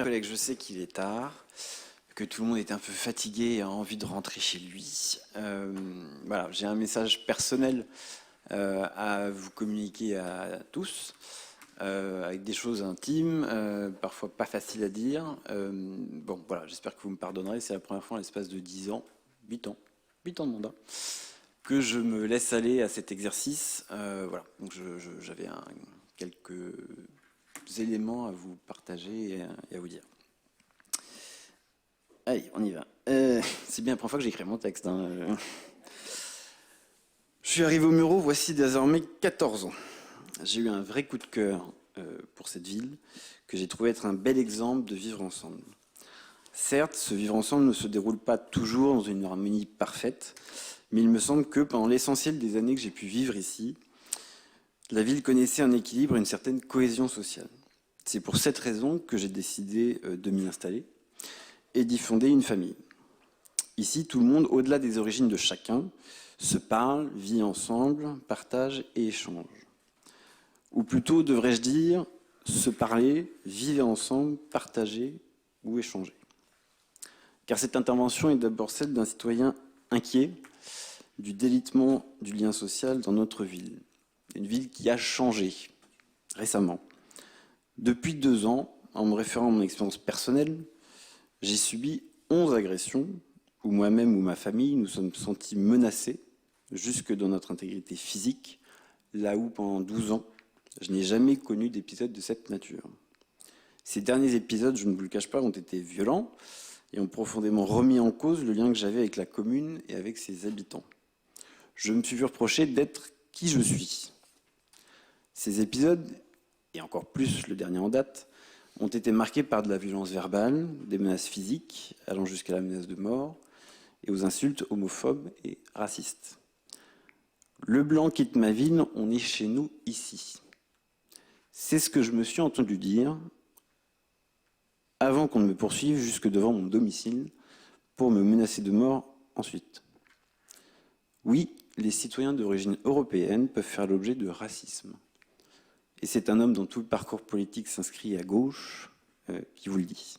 Collègues, je sais qu'il est tard, que tout le monde est un peu fatigué et a envie de rentrer chez lui. Voilà, j'ai un message personnel à vous communiquer à tous, avec des choses intimes, parfois pas faciles à dire. Bon, voilà, j'espère que vous me pardonnerez, c'est la première fois en l'espace de 10 ans, 8 ans, 8 ans de mandat, que je me laisse aller à cet exercice. Voilà, donc j'avais quelques éléments à vous partager et à vous dire. Allez, on y va. C'est bien la première fois que j'écris mon texte, hein. Je suis arrivé au Muro, voici désormais 14 ans. J'ai eu un vrai coup de cœur pour cette ville, que j'ai trouvé être un bel exemple de vivre ensemble. Certes, ce vivre ensemble ne se déroule pas toujours dans une harmonie parfaite, mais il me semble que pendant l'essentiel des années que j'ai pu vivre ici, la ville connaissait un équilibre et une certaine cohésion sociale. C'est pour cette raison que j'ai décidé de m'y installer et d'y fonder une famille. Ici, tout le monde, au-delà des origines de chacun, se parle, vit ensemble, partage et échange. Ou plutôt, devrais-je dire, se parler, vivre ensemble, partager ou échanger. Car cette intervention est d'abord celle d'un citoyen inquiet du délitement du lien social dans notre ville. Une ville qui a changé récemment. Depuis 2 ans, en me référant à mon expérience personnelle, j'ai subi 11 agressions où moi-même ou ma famille nous sommes sentis menacés jusque dans notre intégrité physique, là où pendant 12 ans, je n'ai jamais connu d'épisode de cette nature. Ces derniers épisodes, je ne vous le cache pas, ont été violents et ont profondément remis en cause le lien que j'avais avec la commune et avec ses habitants. Je me suis vu reprocher d'être qui je suis. Ces épisodes, et encore plus le dernier en date, ont été marqués par de la violence verbale, des menaces physiques, allant jusqu'à la menace de mort, et aux insultes homophobes et racistes. Le blanc quitte ma ville, on est chez nous ici. C'est ce que je me suis entendu dire avant qu'on ne me poursuive jusque devant mon domicile pour me menacer de mort ensuite. Oui, les citoyens d'origine européenne peuvent faire l'objet de racisme. Et c'est un homme dont tout le parcours politique s'inscrit à gauche qui vous le dit.